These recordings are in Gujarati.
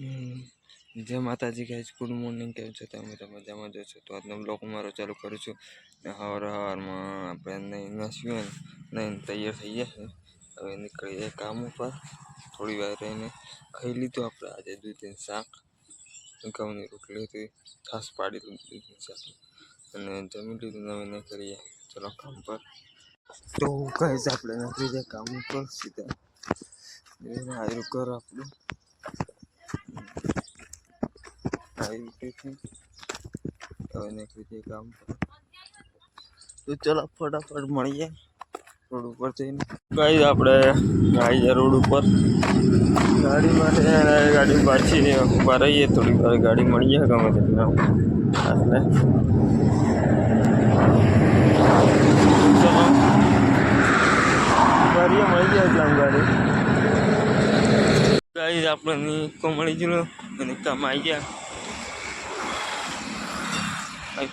જય માતાજી ગાઈસ, ગુડ મોર્નિંગ. કેમ છો તમે? મજામાં જશો તો આજનો બ્લોગ મારો ચાલુ કરું છું. ને હવારમાં આપણે નહીં નાસ્યું નહીં તૈયાર થઈ ગયા. હવે નીકળીએ કામ ઉપર. થોડી વાર રહીને ખાઈ લીધું આપણે આજે દૂધીનું શાક, ઘઉંની રોટલી હતી, છાશ પાડી દૂધીનું શાક અને જમી લીધું. હવે નીકળીએ ચલો કામ પર. તો ગાઈસ આપણે નીકળી જાય કામ ઉપર સીધા. હારું કર આપણું હવે નીકળી જાય કામ પર. તો ચલો ફટાફટ મળીએ રોડ ઉપર જઈને. ગાઈસ આપણે આવી જાય રોડ ઉપર. ગાડી માટે ગાડી પાછી ઉભા રહીએ થોડીક વાર, ગાડી મળીએ ગમે તેટલા એટલે ચલો કરીએ, મળી જાય એટલા ગાડી. ગાઈસ આપણે નિકો મળી ગયો અને કામ આવી ગયા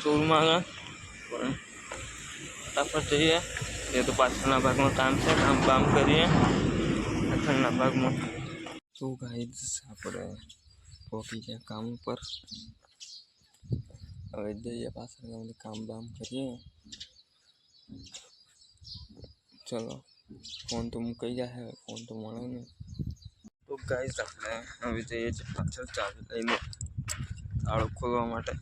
ચોરમાં પણ ફટાફટ જઈએ. એ તો પાછળના ભાગમાં કામ છે, કામ બામ કરીએ પાછળના ભાગમાં. તો ગાઈસ આપણે પહોંચી ગયા કામ ઉપર. હવે જઈએ પાછળ કામ બામ કરીએ. ચલો ફોન તો મુકાઈ જાય, ફોન તો મળે ને. તો ગાઈસ આપણે હવે જઈએ છીએ પાછળ ચાવી લઈને તાળું ખોલવા માટે.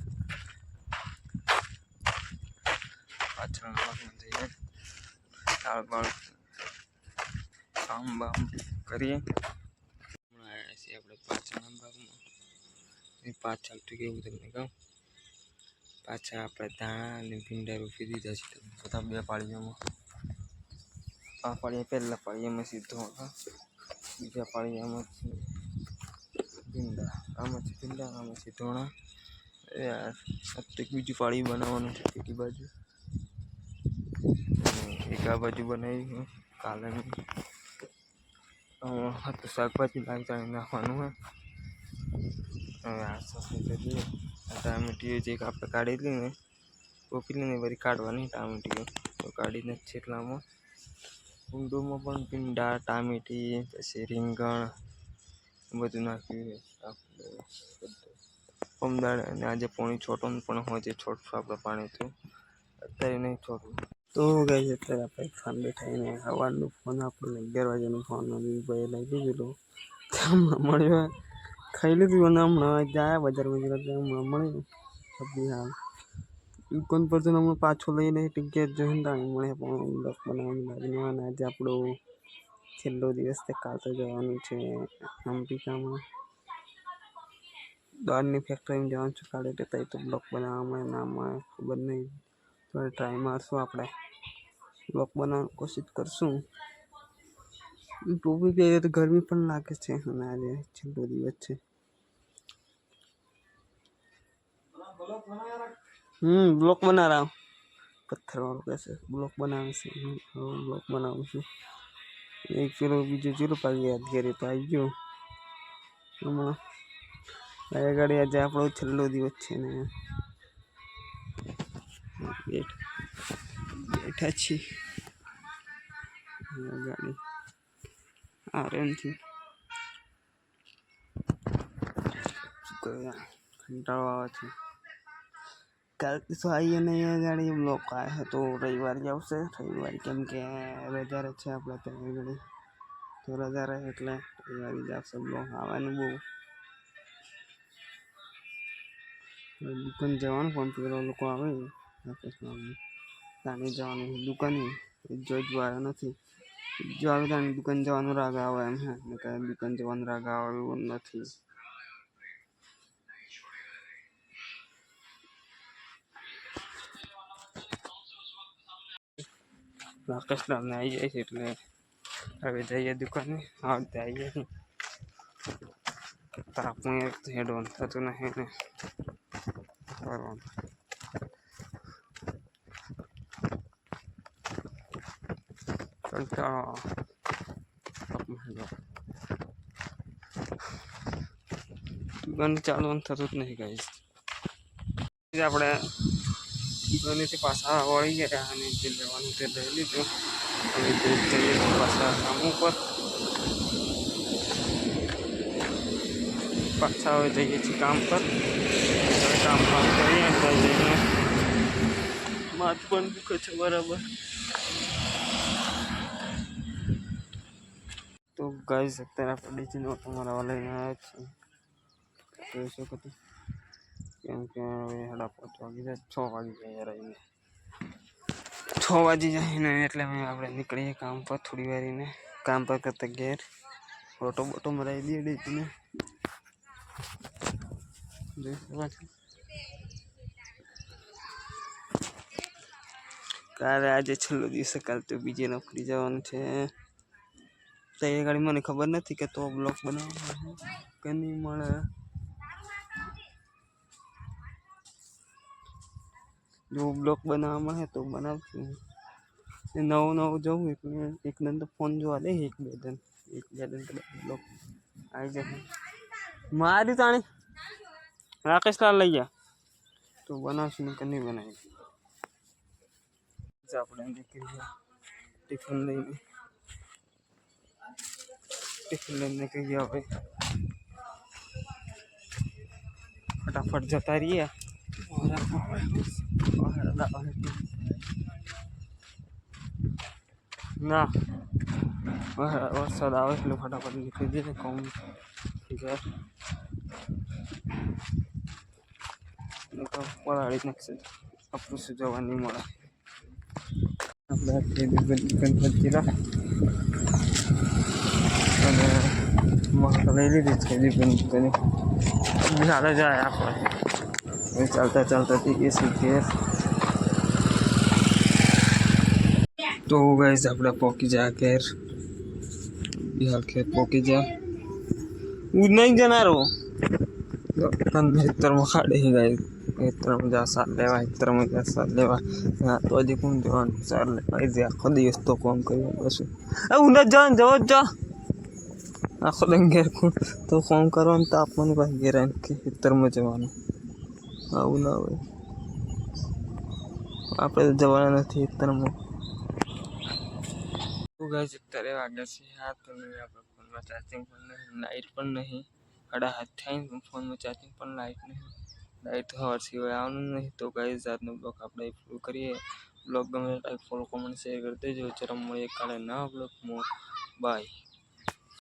પાછળના ભાગમાં જઈએ, તાળું બાળું કામ બામ કરીએ. હમણાં આવ્યા છીએ આપણે પાછળના ભાગમાં. પાછળ તો કેવું તમને કહું, પાછળ આપણે ધાણા અને ભીંડા રોપી દીધા છે બધા બે પાળીઓમાં. આ પાળીએ પહેલાં પાળીયામાં સીધો હતા, બીજા પાળીયામાં ભીંડા, આમાંથી ભીંડા આમાંથી ધોણા. યાર એક બીજી પાળી બનાવવાનું છે પેલી બાજુ, એક આ બાજુ બનાવી કાલે. તો શાકભાજી લાગી નાખવાનું હોય. હવે આ સફેદ કરીએ. ટામેટીઓ જે આપણે કાઢેલી ને કોપી ને બધી કાઢવાની ટામેટીઓ તો કાઢીને છેટલામાં. ઊંડોમાં પણ ભીંડા, ટામેટી, પછી રીંગણ બધું નાખ્યું આપણે પમદાળ. અને આજે પોણી છોટવાનું પણ હોય છે, છોટશું આપણે પાણી તો અત્યારે નહીં છોટવું. તો ગાઈસ અત્યારે આપણે ફોન બેઠાઈને સવારનું ફોન આપણને 11 વાગ્યાનો ફોન ભાઈ લઈ દીધેલો. હમણાં મળ્યો, ખાઈ લીધું અને હમણાં જાય બજારમાં હમણાં મળ્યું. હા દુકાન પર તો હમણાં પાછો લઈને ટિકિટ જોઈને તાણી મળે. પણ બ્લોગ બનાવવાની લાગણી અને આજે આપણો છેલ્લો દિવસ તે કાલ તો જવાનું છે અંબિકામાં. દોડની ફેક્ટરીમાં જવાનું છું કાલે. ત્યાં તો બ્લોગ બનાવવામાં ના મળે ખબર નહીં. થોડી ટ્રાય મારશું, આપણે બ્લોગ બનાવવાની કોશિશ કરશું. ટોપી પહેરીએ તો ગરમી પણ લાગે છે અને આજે છેલ્લો દિવસ છે. બ્લોક બના रहा हूँ. પથ્થર વાળો कैसे બ્લોક બનાવે છે. બ્લોક બનાવું છું. એક કિલો બીજું જીરો પાકી યાદ કરીએ તો આવી ગયો હમણાં. ગાડી આજે આપણો છેલ્લો દિવસ છે ને બેઠા છીએ ગાડી આરામથી. કંટાળો આવે છે. કાલથી તો આવીએ નહીં ગાડી બ્લોક આવે તો રવિવાર જ આવશે. રવિવાર કેમ કે રજા રહે છે આપણે ત્યાં ગાડી, તો રજા રહે એટલે રવિવારે જ આવશે બ્લોક આવવાનું. બહુ દુકાન જવાનું પણ પેલો લોકો આવે તાને જવાનું દુકાને જો આવ્યો નથી. જો આવે તાને દુકાન જવાનું રાગ આવે એમ. હે દુકાન જવાનું રાગ આવે એવું નથી. રાકેશ નામને આવી જાય છે એટલે હવે જઈએ દુકાને. હા ત્યાં આવીએ તાપનું એક હેડ ઓન થતું નહીં ને કરવાનું. દુકાન ચાલવાનું થતું જ નહીં ગાઈસ. આપણે દુકાનેથી પાછા વળી ગયા અને જે લેવાનું તે લઈ લીધું. હવે જઈએ પાછા કામ ઉપર. પાછા હવે જઈએ છીએ કામ પર. હવે કામ કરીએ અંદર જઈને માથ પણ દુખે છે બરાબર. તો ગાઈસ અત્યારે આપણે ડીજીનો તમારા લઈને આવ્યા છીએ જોઈ શકો છો. કેમ કે હવે 5:30 વાગી જાય, 6 વાગી જાય યાર. આવીને 6 વાગી જાય ને એટલે આપણે નીકળીએ કામ પર થોડી વારીને. કામ પર કરતા ઘેર ફોટો બોટો મરાવી દઈએ ડીજીને. જોઈ શકો છો. કાલે આજે છેલ્લો દિવસ, કાલે તો બીજે નોકરી જવાનું છે. તો એ ગાડી મને ખબર નથી કે તો બ્લોક બનાવવાનો કે નહીં મળે. જો બ્લોક બનાવવા મળે તો બનાવશું. નવું જવું એટલે એક દન તો ફોન જોવા દે, એક બે દન બ્લોક આવી જશે. મારી તાણી રાકેશ લાલ લઈ ગયા તો બનાવશું કે નહીં બનાવી. આપણે નીકળી ટિફિન લઈને નીકળી ગયા. હવે ફટાફટ જતા રહીએ. ના વરસાદ આવે એટલે ફટાફટ નીકળી જઈએ કોમ ઘર. પલાળી નાખશે આપણું શું જવા નહીં મળે. આપણે ગણપતિલા અને લઈ લીધી છે દીપની. હાલે જાય આપણે ચાલતા જઈએ છીએ. તો ગાઈસ આપણે પોકી જા ઘેર. બિહાર ખેત પોકી જા હું નહીં જનારો ખેતરમાં ખાડે ગાય. ખેતરમાં જા સાર લેવા, ખેતરમાં જા સાર લેવા. તો હજી કોણ જવાનું સાર લેવા? આખો દિવસ તો કામ કર્યું બસ. હું નથી જવાનું, જવો જ જા. આખો દિન ઘેર તો કામ કરવાનું, તો આપવાનું પાછું ઘેર આવીને ખેતરમાં જવાનું. આવું ના હોય. આપણે તો જવાના નથી ખેતરમાં. ગાઈસ અત્યારે વાગ્યા છે 7 અને આપણે ફોનમાં ચાર્જિંગ પણ નહીં, લાઇટ પણ નહીં. 7:30 થાય ફોનમાં ચાર્જિંગ પણ લાઇટ નહીં. લાઇટ તો હવાર સિવાય આવવાનું નહીં. તો ગાઈસ આજનો બ્લોગ આપણે પૂરો કરીએ. બ્લોગ ગમે લાઈક ફોલો કોમેન્ટ શેર કરી દેજો. ચલો મળીએ કાલે નવા બ્લોગમાં. બાય.